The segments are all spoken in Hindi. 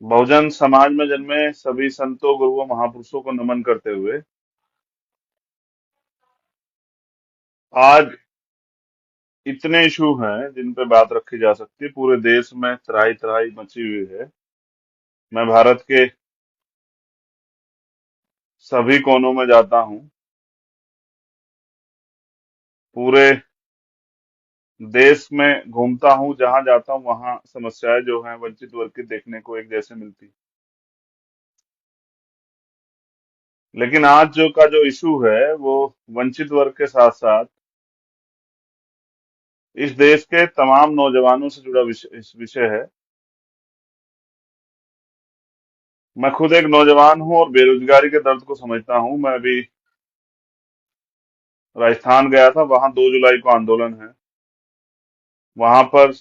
बहुजन समाज में जन्मे सभी संतों गुरुओं महापुरुषों को नमन करते हुए आज इतने इशू हैं जिन पे बात रखी जा सकती है। पूरे देश में त्राही त्राही मची हुई है। मैं भारत के सभी कोनों में जाता हूँ। पूरे देश में घूमता हूँ, जहां जाता हूँ वहां समस्याएं जो हैं वंचित वर्ग की देखने को एक जैसे मिलती। लेकिन आज जो इशू है वो वंचित वर्ग के साथ साथ इस देश के तमाम नौजवानों से जुड़ा विषय है। मैं खुद एक नौजवान हूं और बेरोजगारी के दर्द को समझता हूं। मैं अभी राजस्थान गया था, वहां 2 जुलाई को आंदोलन है। वहां पर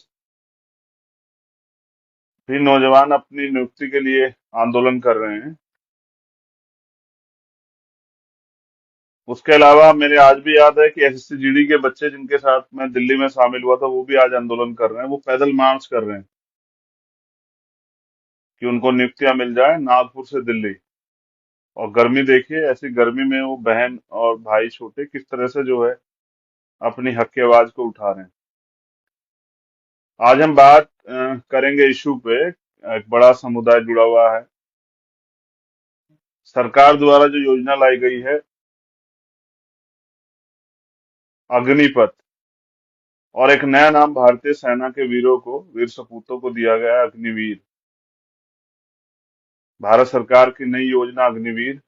भी नौजवान अपनी नियुक्ति के लिए आंदोलन कर रहे हैं। उसके अलावा मेरे आज भी याद है कि एसएससी जीडी के बच्चे जिनके साथ मैं दिल्ली में शामिल हुआ था, वो भी आज आंदोलन कर रहे हैं। वो पैदल मार्च कर रहे हैं कि उनको नियुक्तियां मिल जाए, नागपुर से दिल्ली। और गर्मी देखिए, ऐसी गर्मी में वो बहन और भाई छोटे किस तरह से जो है अपनी हक की आवाज को उठा रहे हैं। आज हम बात करेंगे इशू पे। एक बड़ा समुदाय जुड़ा हुआ है। सरकार द्वारा जो योजना लाई गई है, अग्निपथ, और एक नया नाम भारतीय सेना के वीरों को, वीर सपूतों को दिया गया है, अग्निवीर। भारत सरकार की नई योजना अग्निवीर।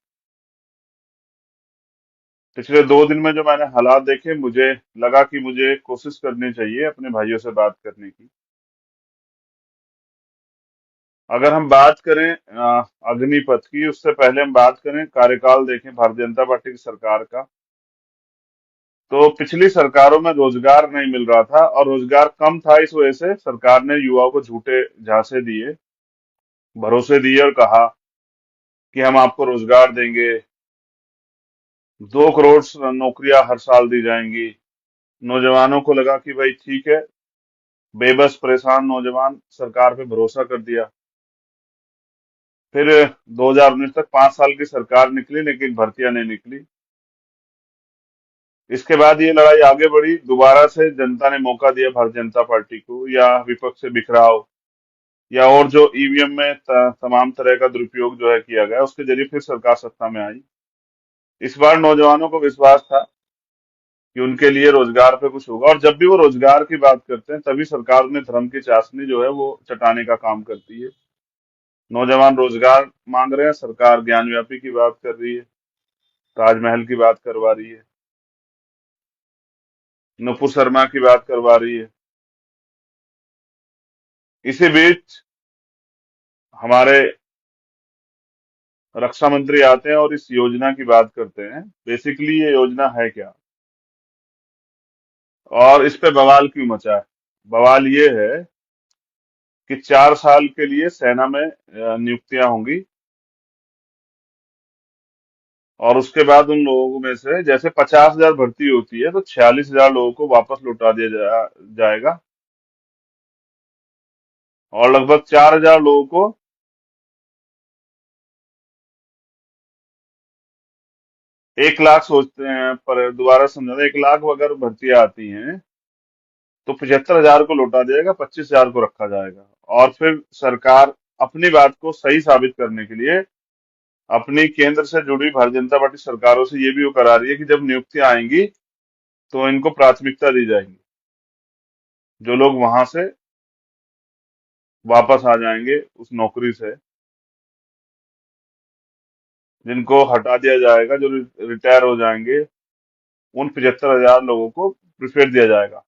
पिछले 2 दिन में जो मैंने हालात देखे, मुझे लगा कि मुझे कोशिश करनी चाहिए अपने भाइयों से बात करने की। अगर हम बात करें अग्निपथ की, उससे पहले हम बात करें कार्यकाल देखें भारतीय जनता पार्टी की सरकार का। तो पिछली सरकारों में रोजगार नहीं मिल रहा था और रोजगार कम था। इस वजह से सरकार ने युवाओं को झूठे झांसे दिए, भरोसे दिए और कहा कि हम आपको रोजगार देंगे, 2 करोड़ नौकरियां हर साल दी जाएंगी। नौजवानों को लगा कि भाई ठीक है। बेबस परेशान नौजवान सरकार पे भरोसा कर दिया। फिर 2019 तक 5 साल की सरकार निकली, लेकिन भर्तियां नहीं निकली। इसके बाद ये लड़ाई आगे बढ़ी। दोबारा से जनता ने मौका दिया भारतीय जनता पार्टी को, या विपक्ष से बिखराव, या और जो ईवीएम में तमाम तरह का दुरुपयोग जो है किया गया, उसके जरिए फिर सरकार सत्ता में आई। इस बार नौजवानों को विश्वास था कि उनके लिए रोजगार पे कुछ होगा, और जब भी वो रोजगार की बात करते हैं तभी सरकार में धर्म की चाशनी जो है वो चटाने का काम करती है। नौजवान रोजगार मांग रहे हैं, सरकार ज्ञान व्यापी की बात कर रही है, ताजमहल की बात करवा रही है, नुपुर शर्मा की बात करवा रही है। इसी बीच हमारे रक्षा मंत्री आते हैं और इस योजना की बात करते हैं। बेसिकली ये योजना है क्या, और इस पे बवाल क्यों मचा है? बवाल ये है कि 4 साल के लिए सेना में नियुक्तियां होंगी, और उसके बाद उन लोगों में से जैसे 50,000 भर्ती होती है, तो 46,000 लोगों को वापस लौटा दिया जाएगा, और लगभग 4,000 लोगों को 1 लाख सोचते हैं। पर दोबारा समझा, 1 लाख अगर भर्तियां आती हैं तो 75,000 को लौटा दिया जाएगा, 25,000 को रखा जाएगा। और फिर सरकार अपनी बात को सही साबित करने के लिए अपनी केंद्र से जुड़ी भारतीय जनता पार्टी सरकारों से ये भी वो करा रही है कि जब नियुक्तियां आएंगी तो इनको प्राथमिकता दी जाएगी। जो लोग वहां से वापस आ जाएंगे उस नौकरी से, जिनको हटा दिया जाएगा, जो रिटायर हो जाएंगे, उन 75,000 लोगों को प्रिफेर दिया जाएगा।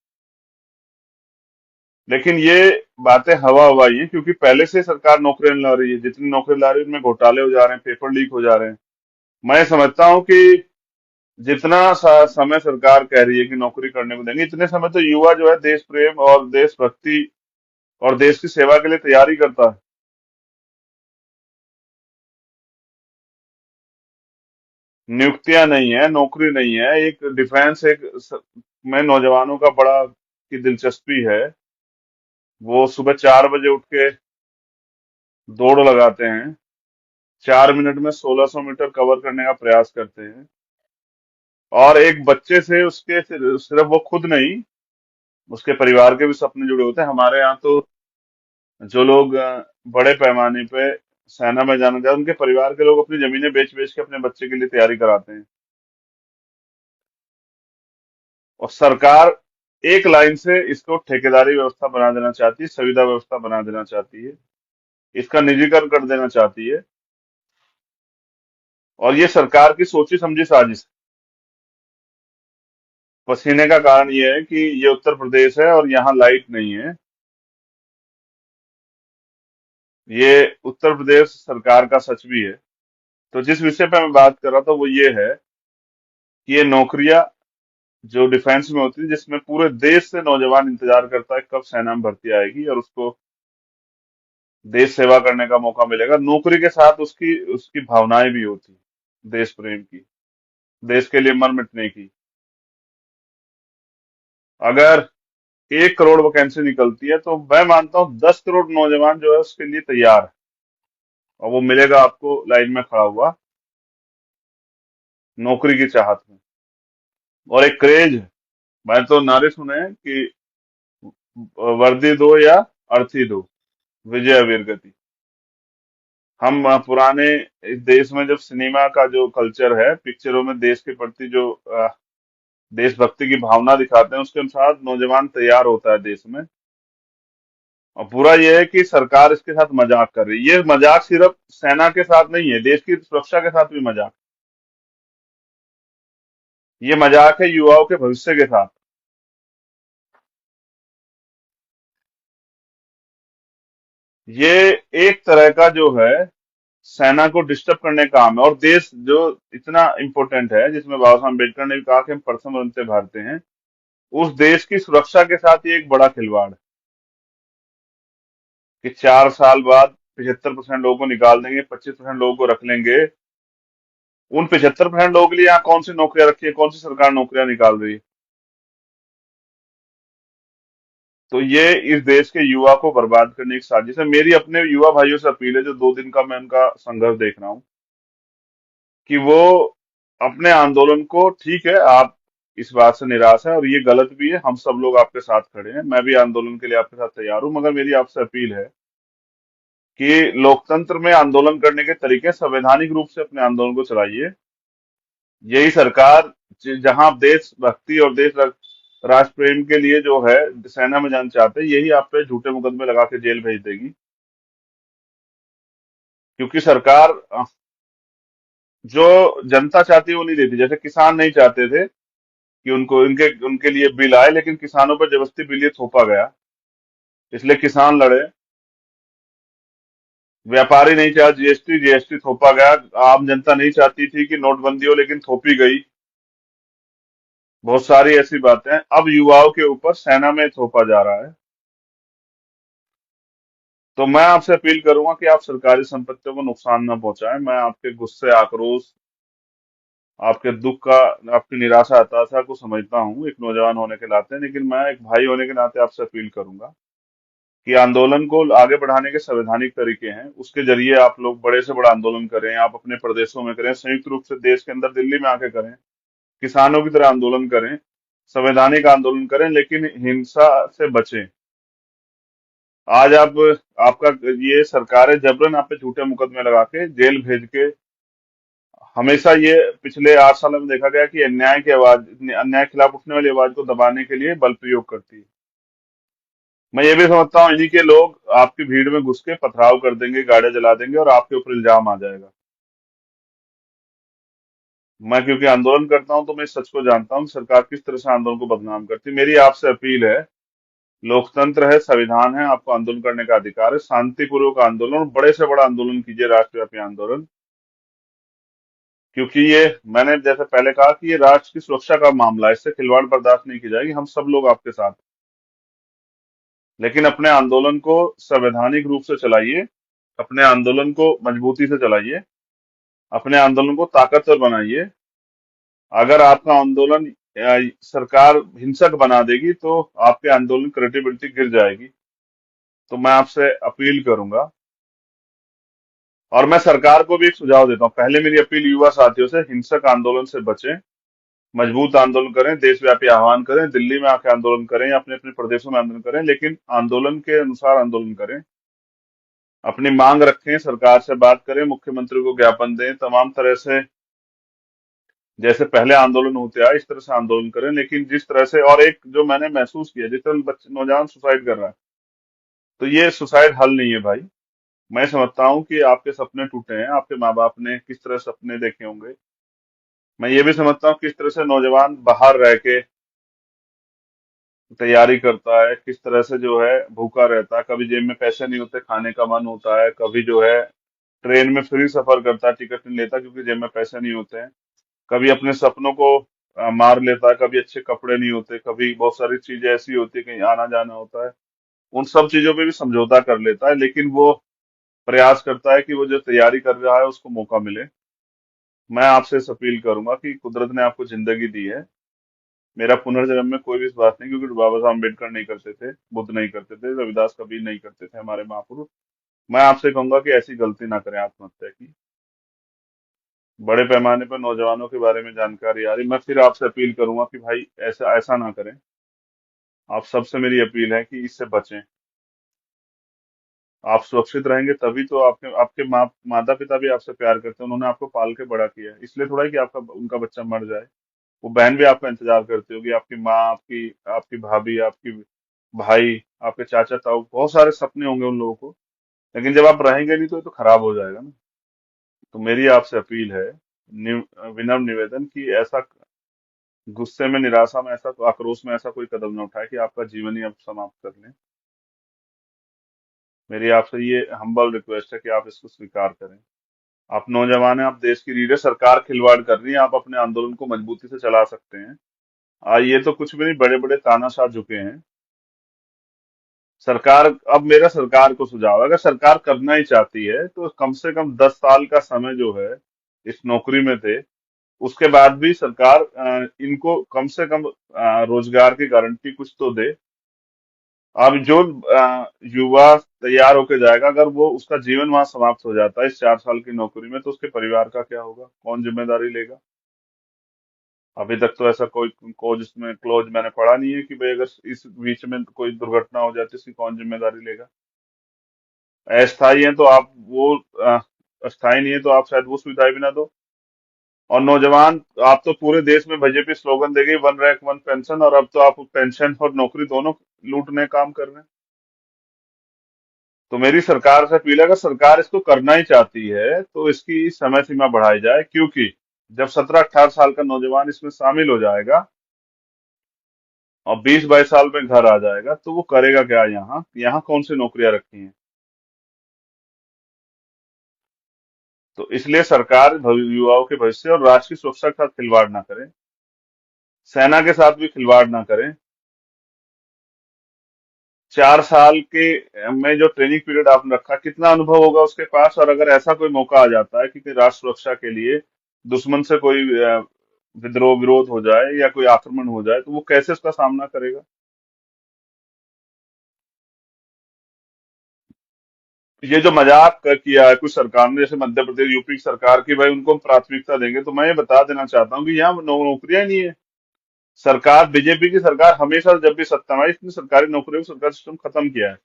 लेकिन ये बातें हवा हवाई है, क्योंकि पहले से सरकार नौकरियां ला रही है। जितनी नौकरी ला रही है उनमें घोटाले हो जा रहे हैं, पेपर लीक हो जा रहे हैं। मैं समझता हूं कि जितना समय सरकार कह रही है कि नौकरी करने को देंगे, इतने समय तो युवा जो है देश प्रेम और देशभक्ति और देश की सेवा के लिए तैयारी करता है। नियुक्तियां नहीं है, नौकरी नहीं है। एक डिफेंस में नौजवानों का बड़ा की दिलचस्पी है। वो सुबह 4 बजे उठ के दौड़ लगाते हैं, 4 मिनट में 1600 मीटर कवर करने का प्रयास करते हैं, और एक बच्चे से उसके सिर्फ वो खुद नहीं, उसके परिवार के भी सपने जुड़े होते हैं। हमारे यहाँ तो जो लोग बड़े पैमाने पे सेना में जाना चाहते हैं, उनके परिवार के लोग अपनी जमीनें बेच बेच के अपने बच्चे के लिए तैयारी कराते हैं। और सरकार एक लाइन से इसको ठेकेदारी व्यवस्था बना देना चाहती है, सुविधा व्यवस्था बना देना चाहती है, इसका निजीकरण कर देना चाहती है। और ये सरकार की सोची समझी साजिश है। पसीने का कारण ये है कि ये उत्तर प्रदेश है और यहाँ लाइट नहीं है। ये उत्तर प्रदेश सरकार का सच भी है। तो जिस विषय पे मैं बात कर रहा था वो ये है कि ये नौकरियां जो डिफेंस में होती है, जिसमें पूरे देश से नौजवान इंतजार करता है कब सेना में भर्ती आएगी और उसको देश सेवा करने का मौका मिलेगा। नौकरी के साथ उसकी उसकी भावनाएं भी होती, देश प्रेम की, देश के लिए मर मिटने की। अगर 1 करोड़ वैकेंसी निकलती है तो मैं मानता हूँ 10 करोड़ नौजवान जो है उसके लिए तैयार है, और वो मिलेगा आपको लाइन में खड़ा हुआ, नौकरी की चाहत में। और एक क्रेज है, मैंने तो नारे सुने हैं कि वर्दी दो या अर्थी दो, विजय वीर गति। हम पुराने इस देश में जब सिनेमा का जो कल्चर है, पिक्चरों में देश के प्रति जो देशभक्ति की भावना दिखाते हैं, उसके अनुसार नौजवान तैयार होता है देश में। और पूरा ये है कि सरकार इसके साथ मजाक कर रही है। ये मजाक सिर्फ सेना के साथ नहीं है, देश की सुरक्षा के साथ भी मजाक। ये मजाक है युवाओं के भविष्य के साथ। ये एक तरह का जो है सेना को डिस्टर्ब करने का काम है। और देश जो इतना इम्पोर्टेंट है, जिसमें बाबा साहब अम्बेडकर ने भी कहा कि हम प्रथम बनते भारतीय हैं, उस देश की सुरक्षा के साथ ये एक बड़ा खिलवाड़ है कि 4 साल बाद 75% लोगों को निकाल देंगे, 25% लोगों को रख लेंगे। उन 75% लोगों के लिए यहाँ कौन सी नौकरियां रखी है, कौन सी सरकार नौकरियां निकाल रही है? तो ये इस देश के युवा को बर्बाद करने की साजिश है। मेरी अपने युवा भाइयों से अपील है, जो 2 दिन का मैं उनका संघर्ष देख रहा हूँ, कि वो अपने आंदोलन को, ठीक है आप इस बात से निराश है और ये गलत भी है, हम सब लोग आपके साथ खड़े हैं, मैं भी आंदोलन के लिए आपके साथ तैयार हूं, मगर मेरी आपसे अपील है कि लोकतंत्र में आंदोलन करने के तरीके संवैधानिक रूप से अपने आंदोलन को चलाइए। यही सरकार जहां आप देशभक्ति और राष्ट्र प्रेम के लिए जो है सेना में जाना चाहते हैं, यही आप पे झूठे मुकदमे लगा के जेल भेज देगी। क्योंकि सरकार जो जनता चाहती है वो नहीं देती। जैसे किसान नहीं चाहते थे कि उनको उनके उनके लिए बिल आए, लेकिन किसानों पर जबरदस्ती बिल ये थोपा गया, इसलिए किसान लड़े। व्यापारी नहीं चाहे जीएसटी, जीएसटी थोपा गया। आम जनता नहीं चाहती थी कि नोटबंदी हो, लेकिन थोपी गई। बहुत सारी ऐसी बातें हैं। अब युवाओं के ऊपर सेना में थोपा जा रहा है। तो मैं आपसे अपील करूंगा कि आप सरकारी संपत्तियों को नुकसान न पहुंचाएं। मैं आपके गुस्से, आक्रोश, आपके दुख का, आपकी निराशा, हताशा को समझता हूं एक नौजवान होने के नाते, लेकिन मैं एक भाई होने के नाते आपसे अपील करूंगा कि आंदोलन को आगे बढ़ाने के संवैधानिक तरीके हैं, उसके जरिए आप लोग बड़े से बड़ा आंदोलन करें, आप अपने प्रदेशों में करें, संयुक्त रूप से देश के अंदर दिल्ली में आके करें, किसानों की तरह आंदोलन करें, संवैधानिक आंदोलन करें, लेकिन हिंसा से बचें। आज आप, आपका ये सरकार है जबरन आप पे झूठे मुकदमे लगा के जेल भेज के, हमेशा ये पिछले 8 सालों में देखा गया कि अन्याय की आवाज, अन्याय के खिलाफ उठने वाली आवाज को दबाने के लिए बल प्रयोग करती है। मैं ये भी समझता हूँ इन्हीं के लोग आपकी भीड़ में घुस के पथराव कर देंगे, गाड़ियां जला देंगे और आपके ऊपर इल्जाम आ जाएगा। मैं क्योंकि आंदोलन करता हूं तो मैं इस सच को जानता हूँ कि सरकार किस तरह से आंदोलन को बदनाम करती है। मेरी आपसे अपील है, लोकतंत्र है, संविधान है, आपको आंदोलन करने का अधिकार है। शांतिपूर्वक आंदोलन और बड़े से बड़ा आंदोलन कीजिए, राष्ट्रव्यापी आंदोलन। क्योंकि ये, मैंने जैसे पहले कहा कि ये राष्ट्र की सुरक्षा का मामला है, इससे खिलवाड़ बर्दाश्त नहीं की जाएगी। हम सब लोग आपके साथ, लेकिन अपने आंदोलन को संवैधानिक रूप से चलाइए, अपने आंदोलन को मजबूती से चलाइए, अपने आंदोलन को ताकतवर बनाइए। अगर आपका आंदोलन सरकार हिंसक बना देगी तो आपके आंदोलन क्रेडिबिलिटी गिर जाएगी। तो मैं आपसे अपील करूंगा और मैं सरकार को भी एक सुझाव देता हूँ। पहले मेरी अपील युवा साथियों से, हिंसक आंदोलन से बचें, मजबूत आंदोलन करें, देशव्यापी आह्वान करें, दिल्ली में आके आंदोलन करें या अपने अपने प्रदेशों में आंदोलन करें, लेकिन आंदोलन के अनुसार आंदोलन करें। अपनी मांग रखें, सरकार से बात करें, मुख्यमंत्री को ज्ञापन दें, तमाम तरह से जैसे पहले आंदोलन होते आए इस तरह से आंदोलन करें। लेकिन जिस तरह से, और एक जो मैंने महसूस किया, जिस तरह बच्चे नौजवान सुसाइड कर रहा है, तो ये सुसाइड हल नहीं है भाई। मैं समझता हूँ कि आपके सपने टूटे हैं, आपके माँ बाप ने किस तरह सपने देखे होंगे। मैं ये भी समझता हूँ किस तरह से नौजवान बाहर रह के तैयारी करता है, किस तरह से जो है भूखा रहता है, कभी जेब में पैसे नहीं होते, खाने का मन होता है, कभी जो है ट्रेन में फ्री सफर करता है, टिकट नहीं लेता क्योंकि जेब में पैसे नहीं होते हैं, कभी अपने सपनों को मार लेता है, कभी अच्छे कपड़े नहीं होते, कभी बहुत सारी चीजें ऐसी होती है, कहीं आना जाना होता है, उन सब चीजों पे भी समझौता कर लेता है। लेकिन वो प्रयास करता है कि वो जो तैयारी कर रहा है उसको मौका मिले। मैं आपसे इस अपील करूंगा कि कुदरत ने आपको जिंदगी दी है, मेरा पुनर्जन्म में कोई विश्वास नहीं, क्योंकि बाबा साहब अम्बेडकर नहीं करते थे, बुद्ध नहीं करते थे, रविदास कबीर नहीं करते थे, हमारे महापुरुष। मैं आपसे कहूंगा कि ऐसी गलती ना करें आत्महत्या की। बड़े पैमाने पर नौजवानों के बारे में जानकारी आ रही, मैं फिर आपसे अपील करूंगा कि भाई ऐसा ऐसा ना करें। आप सबसे मेरी अपील है कि इससे बचें। आप सुरक्षित रहेंगे तभी तो आपके आपके माता पिता भी आपसे प्यार करते हैं, उन्होंने आपको पाल के बड़ा किया है, इसलिए थोड़ा ही कि आपका उनका बच्चा मर जाए। वो बहन भी आपका इंतजार करती होगी, आपकी माँ, आपकी आपकी भाभी, आपकी भाई, आपके चाचा ताऊ, बहुत सारे सपने होंगे उन लोगों को। लेकिन जब आप रहेंगे नहीं तो ये तो खराब हो जाएगा ना। तो मेरी आपसे अपील है, विनम्र निवेदन, कि ऐसा गुस्से में, निराशा में, ऐसा आक्रोश में ऐसा कोई कदम न उठाए कि आपका जीवन ही आप समाप्त कर लें। मेरी आपसे ये हम्बल रिक्वेस्ट है कि आप इसको स्वीकार करें। आप नौजवान हैं, आप देश की रीढ़ है, सरकार खिलवाड़ कर रही है, आप अपने आंदोलन को मजबूती से चला सकते हैं। ये तो कुछ भी नहीं, बड़े बड़े तानाशाह झुके हैं। सरकार, अब मेरा सरकार को सुझाव है, अगर सरकार करना ही चाहती है तो कम से कम 10 साल का समय जो है इस नौकरी में थे, उसके बाद भी सरकार इनको कम से कम रोजगार की गारंटी कुछ तो दे। अब जो युवा तैयार होके जाएगा, अगर वो उसका जीवन वहां समाप्त हो जाता है इस 4 साल की नौकरी में, तो उसके परिवार का क्या होगा, कौन जिम्मेदारी लेगा? अभी तक तो ऐसा कोई क्लोज मैंने पढ़ा नहीं है कि भाई अगर इस बीच में कोई दुर्घटना हो जाती है इसकी कौन जिम्मेदारी लेगा। अस्थाई है तो आप वो अस्थाई नहीं है तो आप शायद वो सुविधाएं भी ना दो। और नौजवान, आप तो पूरे देश में बीजेपी स्लोगन देगी, वन रैंक वन पेंशन, और अब तो आप पेंशन और नौकरी दोनों लूटने का काम कर रहे हैं। तो मेरी सरकार से अपील है, अगर सरकार इसको करना ही चाहती है तो इसकी समय सीमा बढ़ाई जाए, क्योंकि जब 17-18 साल का नौजवान इसमें शामिल हो जाएगा और 20-22 साल में घर आ जाएगा, तो वो करेगा क्या? यहाँ यहाँ कौन सी नौकरियां रखी हैं? तो इसलिए सरकार युवाओं के भविष्य और राष्ट्र की सुरक्षा के साथ खिलवाड़ ना करे, सेना के साथ भी खिलवाड़ ना करें। 4 साल के में जो ट्रेनिंग पीरियड आपने रखा, कितना अनुभव होगा उसके पास? और अगर ऐसा कोई मौका आ जाता है कि राष्ट्र सुरक्षा के लिए दुश्मन से कोई विद्रोह विरोध हो जाए या कोई आक्रमण हो जाए, तो वो कैसे उसका सामना करेगा? ये जो मजाक किया है कुछ सरकार ने, जैसे मध्य प्रदेश, यूपी की सरकार की, भाई उनको हम प्राथमिकता देंगे, तो मैं ये बता देना चाहता हूँ कि यहाँ नौकरियां ही नहीं है। सरकार, बीजेपी की सरकार हमेशा जब भी सत्ता में आई, इसने सरकारी नौकरियों को, सरकारी सिस्टम खत्म किया है।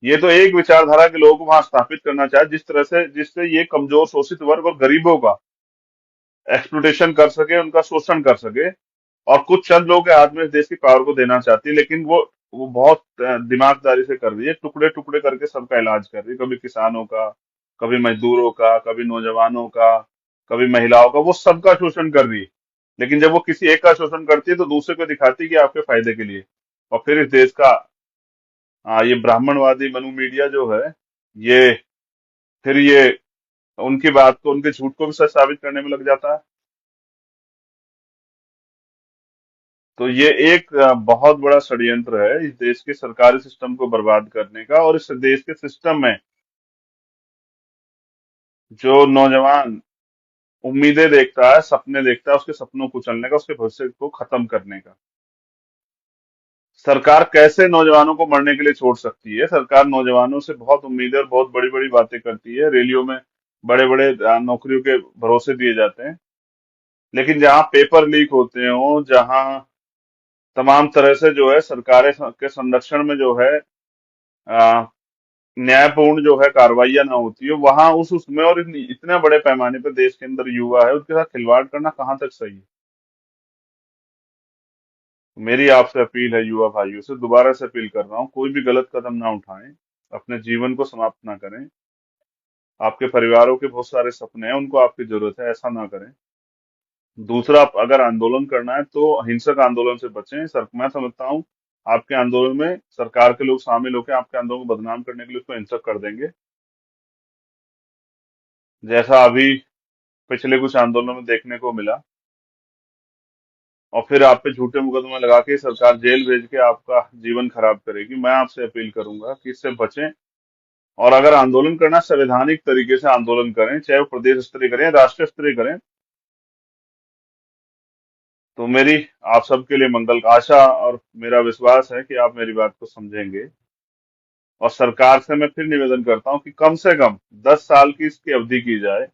ये तो एक विचारधारा के लोगों को वहां स्थापित करना चाहे, जिस तरह से जिससे ये कमजोर शोषित वर्ग और गरीबों का एक्सप्लोटेशन कर सके, उनका शोषण कर सके, और कुछ चंद लोगों के हाथ में इस देश की पावर को देना चाहती है। लेकिन वो बहुत दिमागदारी से कर रही है, टुकड़े टुकड़े करके सबका इलाज कर रही है, कभी किसानों का, कभी मजदूरों का, कभी नौजवानों का, कभी महिलाओं का, वो सबका शोषण कर रही है। लेकिन जब वो किसी एक का शोषण करती है तो दूसरे को दिखाती है कि आपके फायदे के लिए। और फिर इस देश का ये ब्राह्मणवादी मनु मीडिया जो है, ये फिर ये उनकी बात को, उनके झूठ को भी सच साबित करने में लग जाता है। तो ये एक बहुत बड़ा षड्यंत्र है इस देश के सरकारी सिस्टम को बर्बाद करने का, और इस देश के सिस्टम में जो नौजवान उम्मीदें देखता है, सपने देखता है, उसके सपनों को कुचलने का, उसके भविष्य को खत्म करने का। सरकार कैसे नौजवानों को मरने के लिए छोड़ सकती है? सरकार नौजवानों से बहुत उम्मीदें और बहुत बड़ी बड़ी बातें करती है, रैलियों में बड़े बड़े नौकरियों के भरोसे दिए जाते हैं। लेकिन जहाँ पेपर लीक होते हो, जहाँ तमाम तरह से जो है सरकारें के संरक्षण में जो है अ, न्यायपूर्ण जो है कार्रवाइयां ना होती है, वहां उसमें और इतने बड़े पैमाने पे देश के अंदर युवा है, उसके साथ खिलवाड़ करना कहाँ तक सही है। मेरी आपसे अपील है, युवा भाइयों से दोबारा से अपील कर रहा हूँ, कोई भी गलत कदम ना उठाएं, अपने जीवन को समाप्त ना करें। आपके परिवारों के बहुत सारे सपने हैं, उनको आपकी जरूरत है, ऐसा ना करें। दूसरा, अगर आंदोलन करना है तो हिंसक आंदोलन से बचें। सर, मैं समझता हूँ आपके आंदोलन में सरकार के लोग शामिल होकर आपके आंदोलन को बदनाम करने के लिए उसको हिंसक कर देंगे, जैसा अभी पिछले कुछ आंदोलनों में देखने को मिला। और फिर आप पे झूठे मुकदमे लगा के सरकार जेल भेज के आपका जीवन खराब करेगी। मैं आपसे अपील करूंगा कि इससे बचें, और अगर आंदोलन करना, संवैधानिक तरीके से आंदोलन करें, चाहे वो प्रदेश स्तरीय करें, राष्ट्रीय स्तरीय करें। तो मेरी आप सबके लिए मंगल का आशा और मेरा विश्वास है कि आप मेरी बात को समझेंगे। और सरकार से मैं फिर निवेदन करता हूं कि कम से कम 10 साल की इसकी अवधि की जाए।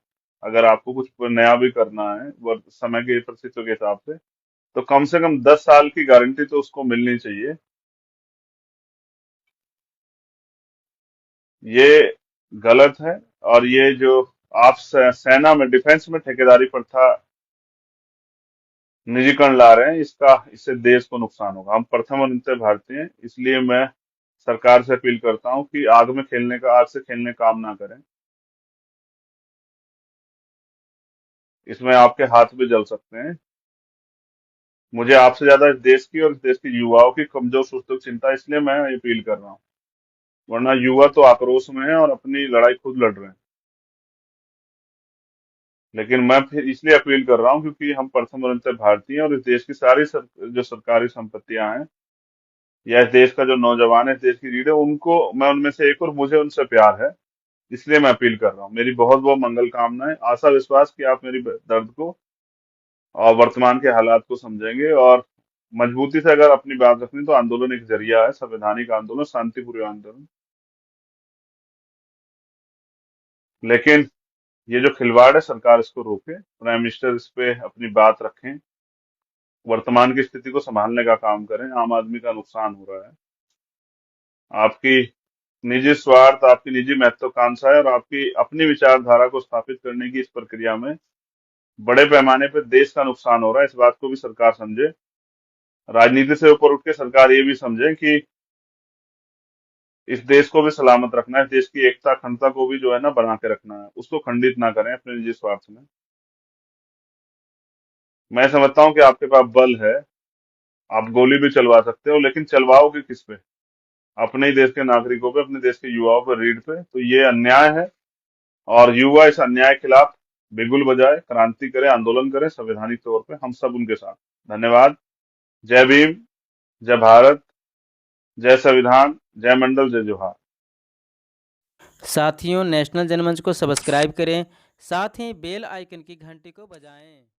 अगर आपको कुछ नया भी करना है समय के परिस्थितियों के हिसाब से, तो कम से कम 10 साल की गारंटी तो उसको मिलनी चाहिए। ये गलत है। और ये जो आप सेना में, डिफेंस में ठेकेदारी प्रथा निजीकरण ला रहे हैं, इससे देश को नुकसान होगा। हम प्रथम और नित्य भारतीय हैं, इसलिए मैं सरकार से अपील करता हूं कि आग से खेलने काम ना करें। इसमें आपके हाथ भी जल सकते हैं। मुझे आपसे ज्यादा इस देश की और इस देश के युवाओं की कमजोर सोचने की चिंता है, इसलिए मैं ये अपील कर रहा हूँ। वरना युवा तो आक्रोश में है और अपनी लड़ाई खुद लड़ रहे हैं। लेकिन मैं फिर इसलिए अपील कर रहा हूँ क्योंकि हम प्रथम और नित्य भारतीय हैं, और इस देश की सारी जो सरकारी संपत्तियां हैं, या इस देश का जो नौजवान है, इस देश की रीढ़ है, उनको मैं उनमें से एक, और मुझे उनसे प्यार है। इसलिए मैं अपील कर रहा हूँ। मेरी बहुत बहुत मंगल कामनाएं, आशा विश्वास कि आप मेरी दर्द को और वर्तमान के हालात को समझेंगे, और मजबूती से अगर अपनी बात रखनी तो आंदोलन एक जरिया है, संवैधानिक आंदोलन, शांतिपूर्ण आंदोलन। लेकिन ये जो खिलवाड़ है, सरकार इसको रोके, प्राइम मिनिस्टर इस पे अपनी बात रखें, वर्तमान की स्थिति को संभालने का काम करें। आम आदमी का नुकसान हो रहा है। आपकी निजी स्वार्थ, आपकी निजी महत्वाकांक्षा है, और आपकी अपनी विचारधारा को स्थापित करने की इस प्रक्रिया में बड़े पैमाने पर देश का नुकसान हो रहा है। इस बात को भी सरकार समझे। राजनीति से ऊपर उठ के सरकार ये भी समझे कि इस देश को भी सलामत रखना है, इस देश की एकता अखंडता को भी जो है ना बना के रखना है, उसको खंडित ना करें अपने निजी स्वार्थ में। मैं समझता हूँ कि आपके पास बल है, आप गोली भी चलवा सकते हो, लेकिन चलवाओगे किस पे? अपने ही देश के नागरिकों पे, अपने देश के युवाओं पर, रीढ़ पे। तो ये अन्याय है, और युवा इस अन्याय के खिलाफ बिगुल बजाए, क्रांति करे, आंदोलन करे संवैधानिक तौर पे, हम सब उनके साथ। धन्यवाद। जय भीम, जय भारत, जय संविधान, जय मंडल, जय जोहार। साथियों, नेशनल जनमंच को सब्सक्राइब करें, साथ ही बेल आइकन की घंटी को बजाएं।